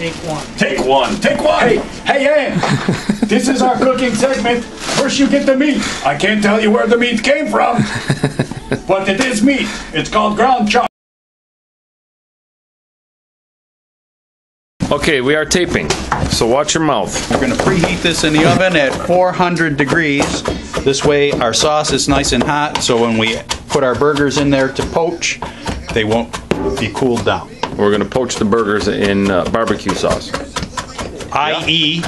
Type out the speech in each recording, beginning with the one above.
Take one. Take one. Take one. Hey, Ann. This is our cooking segment. First you get the meat. I can't tell you where the meat came from, but it is meat. It's called ground chuck. Okay, we are taping, so watch your mouth. We're going to preheat this in the oven at 400 degrees. This way our sauce is nice and hot, so when we put our burgers in there to poach, they won't be cooled down. We're going to poach the burgers in barbecue sauce. I.e.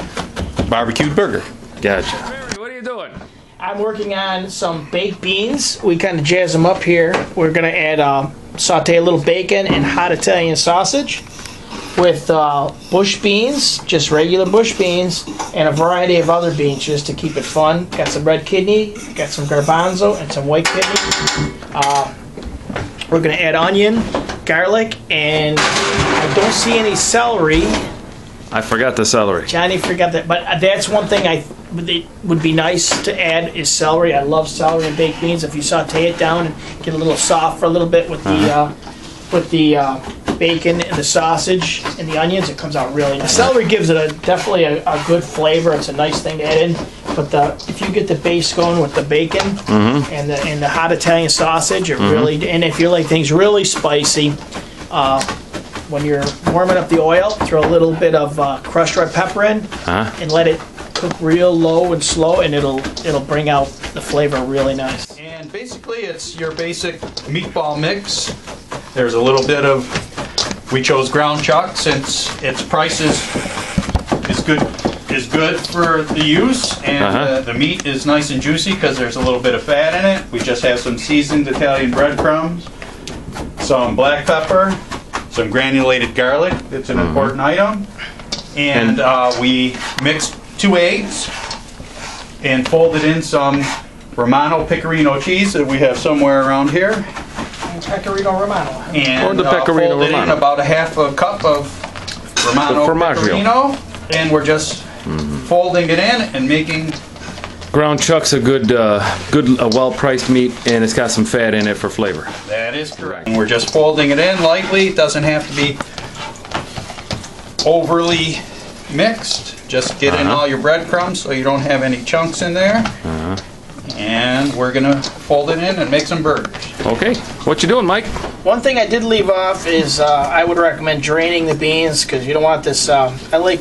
barbecued burger. Gotcha. What are you doing? I'm working on some baked beans. We kind of jazz them up here. We're going to add, saute a little bacon and hot Italian sausage with bush beans, just regular bush beans, and a variety of other beans just to keep it fun. Got some red kidney, got some garbanzo, and some white kidney. We're going to add onion, garlic, and I don't see any celery. I forgot the celery. Johnny forgot that, but that's one thing it would be nice to add is celery. I love celery and baked beans. If you saute it down and get a little soft for a little bit with the bacon and the sausage and the onions, it comes out really nice. The celery gives it definitely a good flavor. It's a nice thing to add in. But if you get the base going with the bacon and the hot Italian sausage, it really, and if you like things really spicy, when you're warming up the oil, throw a little bit of crushed red pepper in and let it cook real low and slow, and it'll bring out the flavor really nice. And basically it's your basic meatball mix. There's a little bit of, we chose ground chuck since its price is good for the use, and the meat is nice and juicy because there's a little bit of fat in it. We just have some seasoned Italian breadcrumbs, some black pepper, some granulated garlic. It's an important item. And we mixed 2 eggs and folded in some Romano Pecorino cheese that we have somewhere around here. Pecorino Romano. And folded in about a half a cup of Romano Pecorino. And we're just folding it in and making... Ground chuck's a good, well-priced meat, and it's got some fat in it for flavor. That is correct. And we're just folding it in lightly. It doesn't have to be overly mixed. Just get in all your breadcrumbs so you don't have any chunks in there. And we're gonna fold it in and make some burgers. Okay, what you doing, Mike? One thing I did leave off is I would recommend draining the beans because you don't want this. I like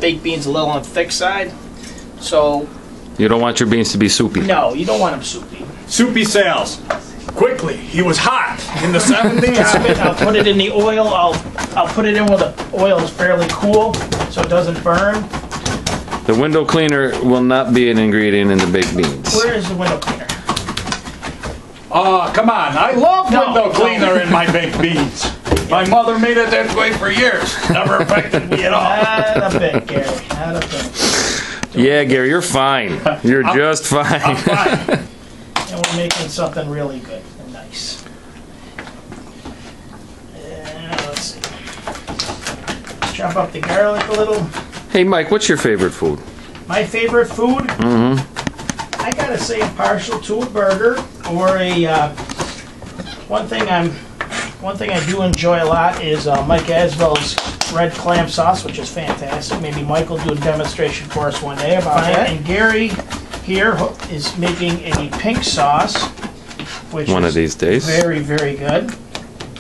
baked beans a little on the thick side, so. You don't want your beans to be soupy. No, you don't want them soupy. Soupy sales. Quickly, he was hot in the 70s. I'll put it in the oil. I'll put it in where the oil is fairly cool so it doesn't burn. The window cleaner will not be an ingredient in the baked beans. Where is the window cleaner? Come on. I love window cleaner in my baked beans. My mother made it that way for years. Never affected me at all. Not a bit, Gary. Not a bit. Yeah, Gary, you're fine. You're just fine. I'm fine. And we're making something really good and nice. Let's see. Chop up the garlic a little. Hey, Mike, what's your favorite food? My favorite food? I gotta say I'm partial to a burger or a. One thing I do enjoy a lot is Mike Asbell's red clam sauce, which is fantastic. Maybe Mike will do a demonstration for us one day about that. And Gary here is making a pink sauce, which one of these days. Very, very good.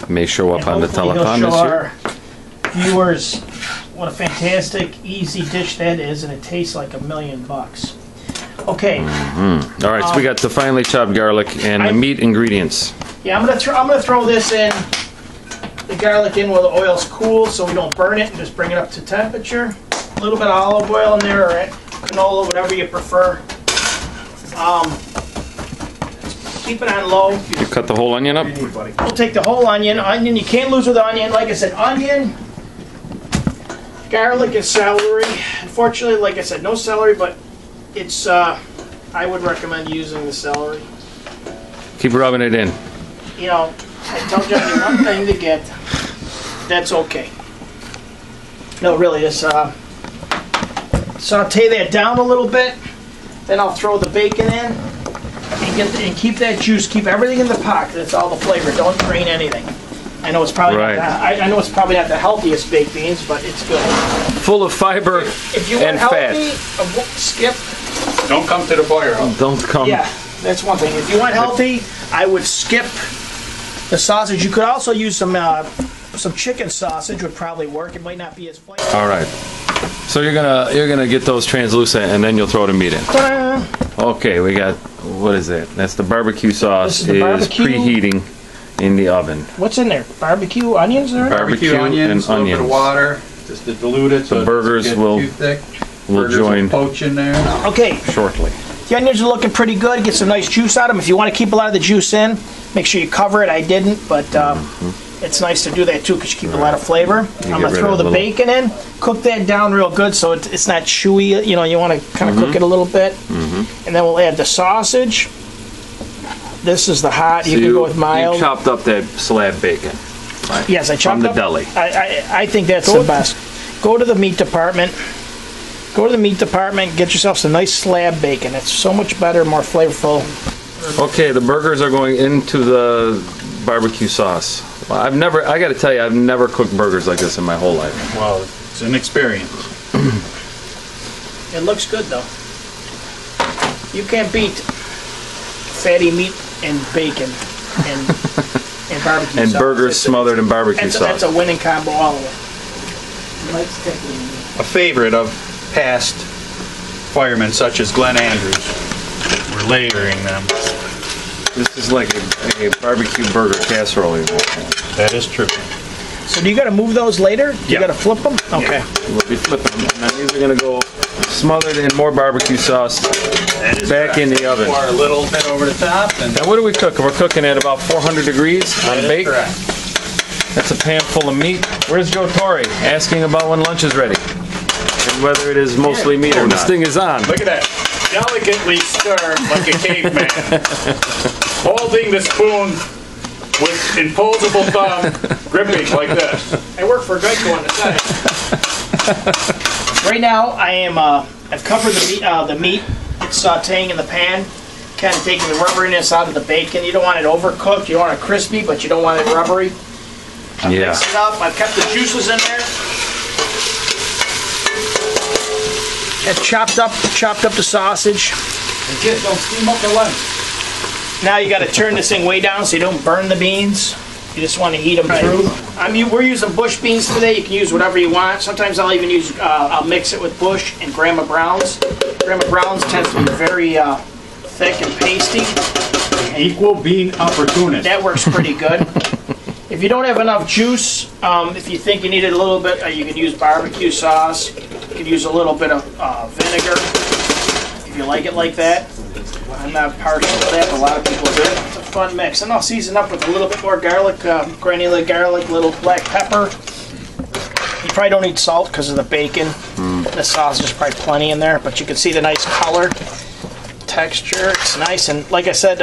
May show up on the telethon this year. Our viewers what a fantastic, easy dish that is, and it tastes like $1,000,000. Okay. All right, so we got the finely chopped garlic and the meat ingredients. Yeah, I'm gonna throw this in, the garlic in while the oil's cool, so we don't burn it, and just bring it up to temperature. A little bit of olive oil in there, or canola, whatever you prefer. Keep it on low. You cut the whole onion up? We'll take the whole onion. Onion, you can't lose with onion. Like I said, onion, garlic, and celery. Unfortunately, like I said, no celery, but it's. I would recommend using the celery. Keep rubbing it in. You know, I tell Johnny one thing to get. That's okay. No, really, just saute that down a little bit. Then I'll throw the bacon in and keep that juice. Keep everything in the pot. That's all the flavor. Don't drain anything. I know it's probably Right. I know it's probably not the healthiest baked beans, but it's good. Full of fiber If you want and healthy, fat. skip. Don't come to the firehouse. Don't come. Yeah, that's one thing. If you want healthy, I would skip the sausage. You could also use some chicken sausage. Would probably work. It might not be as flavorful. All right. So you're gonna get those translucent, and then you'll throw the meat in. Ta-da! Okay, we got, what is it? That's the barbecue sauce. This is the barbecue. Preheating in the oven. What's in there? Barbecue onions there? Barbecue onions, and a little bit of onions. water, just to dilute it. So The burgers it doesn't will- get too thick. will Burgers join poach in there. Okay, shortly. the onions are looking pretty good. Get some nice juice out of them. If you want to keep a lot of the juice in, make sure you cover it. I didn't, but it's nice to do that too because you keep a lot of flavor. I'm get gonna rid throw of the a little- bacon in. Cook that down real good so it's not chewy. You know, you want to kind of cook it a little bit, and then we'll add the sausage. This is the hot. So You can go with mild. You chopped up that slab bacon. Yes, I chopped From the up. deli. I think that's the best. Go to the meat department. Go to the meat department. Get yourself some nice slab bacon. It's so much better, more flavorful. Okay, the burgers are going into the barbecue sauce. Well, I got to tell you, I've never cooked burgers like this in my whole life. Well, it's an experience. It looks good though. You can't beat fatty meat and bacon and barbecue And sauce. burgers It's smothered in barbecue That's sauce. a winning combo all the way. Let's take A favorite of past firemen such as Glenn Andrews. We're layering them. This is like a barbecue burger casserole. That is true. So do you got to move those later? You Yeah. got to flip them? Okay. We'll be flipping them. And then these are going to go smothered in more barbecue sauce back in the oven. Pour a little bit over the top. And Now what do we cook? We're cooking at about 400 degrees on that is bake. correct. That's a pan full of meat. Where's Joe Torre? Asking about when lunch is ready. And whether it is mostly meat or not. This thing is on. Look at that. Delicately stirred like a caveman. Holding the spoon with imposable thumb, gripping like this. I work for Geico on the side. Right now, I am. I've covered the meat. The meat. It's sautéing in the pan, kind of taking the rubberiness out of the bacon. You don't want it overcooked. You want it crispy, but you don't want it rubbery. Yeah. Mix it up. I've kept the juices in there. I've chopped up the sausage. And kids, don't steam up the lunch. Now you got to turn this thing way down so you don't burn the beans. You just want to heat them through. We're using bush beans today. You can use whatever you want. Sometimes I'll even use, I'll mix it with bush and Grandma Brown's. Grandma Brown's tends to be very thick and pasty. Equal being opportunist. That works pretty good. If you don't have enough juice, if you think you need it a little bit, you can use barbecue sauce. You can use a little bit of vinegar if you like it like that. I'm not partial to that, but a lot of people do. It's a fun mix. And I'll season up with a little bit more garlic, granulated garlic, little black pepper. You probably don't need salt because of the bacon. The sauce is probably plenty in there, but you can see the nice color, texture. It's nice, and like I said,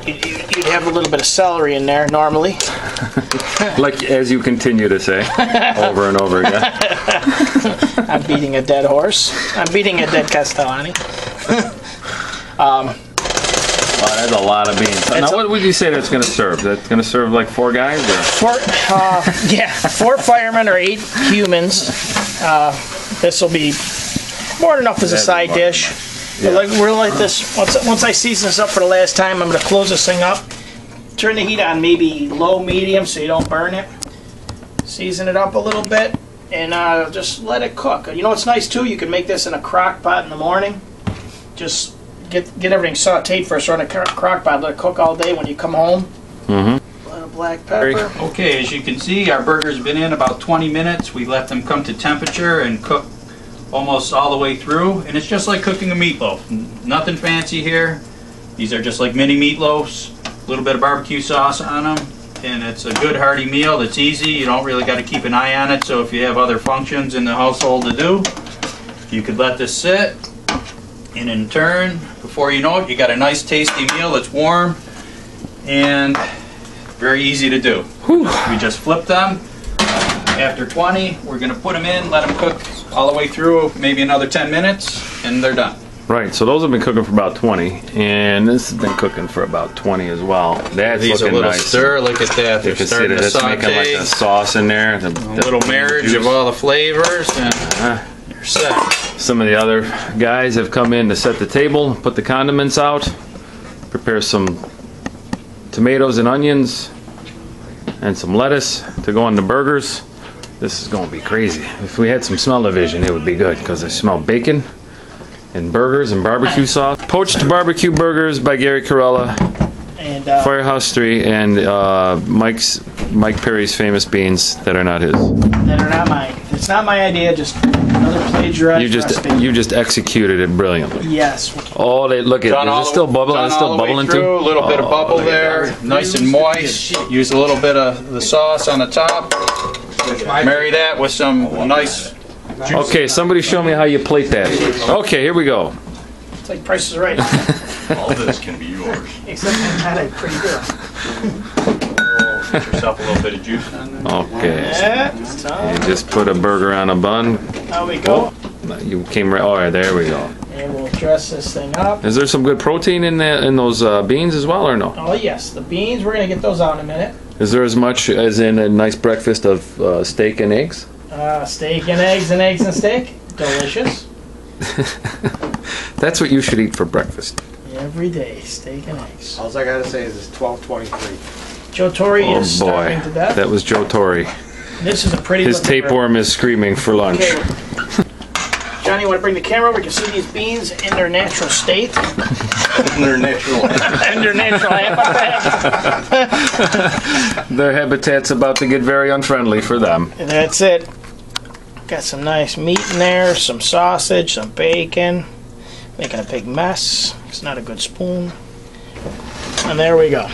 you'd have a little bit of celery in there normally. Like as you continue to say over and over again. I'm beating a dead horse. I'm beating a dead Castellani. Wow, that's a lot of beans. Now, what would you say that's going to serve? That's going to serve like 4 guys? Or? 4 firemen or 8 humans. This will be more than enough as a side dish. Yeah. We're like this. Once I season this up for the last time, I'm going to close this thing up. Turn the heat on maybe low medium so you don't burn it. Season it up a little bit and just let it cook. You know what's nice too? You can make this in a crock pot in the morning. Just get everything sauteed first in a crock pot. Let it cook all day when you come home. A little black pepper. Okay, as you can see, our burger's been in about 20 minutes. We let them come to temperature and cook almost all the way through. And it's just like cooking a meatloaf. Nothing fancy here. These are just like mini meatloafs. A little bit of barbecue sauce on them. And it's a good hearty meal that's easy. You don't really got to keep an eye on it. So if you have other functions in the household to do, you could let this sit. And in turn, before you know it, you got a nice tasty meal that's warm and very easy to do. We just flip them. After 20, we're going to put them in, let them cook all the way through, maybe another 10 minutes, and they're done. Right, so those have been cooking for about 20, and this has been cooking for about 20 as well. That's These a looking little nice. stir. Look at that. They're You can see starting that to it's making like saute. a sauce in there. A little marriage of all the flavors, and you're set. Some of the other guys have come in to set the table, put the condiments out, prepare some tomatoes and onions, and some lettuce to go on the burgers. This is going to be crazy. If we had some smell-o-vision, it would be good, because I smell bacon and burgers and barbecue sauce. Poached barbecue burgers by Gary Carella, And Firehouse 3, and Mike Perry's famous beans that are not his. that are not mine. It's not my idea. Just another plagiarized recipe. You just executed it brilliantly. Yes. Oh, look at it. Is it still bubbling? It's still bubbling too. A little bit of bubble look at there, nice and moist. Use a little bit of the sauce on the top. Marry that with some nice. Okay, somebody show me how you plate that. Okay, here we go. It's like Price is Right. All this can be yours. Except I'm not a pretty girl. Get yourself a little bit of juice on there. Okay. Yeah, so You just put a burger on a bun. there we go. You came right. All right, there we go. And we'll dress this thing up. Is there some good protein in those beans as well, or no? Oh yes, the beans. We're gonna get those out in a minute. Is there as much as in a nice breakfast of steak and eggs? Steak and eggs and steak. Delicious. That's what you should eat for breakfast. Every day, steak and eggs. All I gotta say is it's 12:23. Joe Torre Oh is boy, starving to death. that was Joe Torre. This is a pretty. His looking tapeworm is screaming for lunch. Okay. Johnny, you want to bring the camera over? You can see these beans in their natural state. Their natural. In their natural habitat. Their habitat's about to get very unfriendly for them. And that's it. Got some nice meat in there, some sausage, some bacon. Making a big mess. It's not a good spoon. And there we go.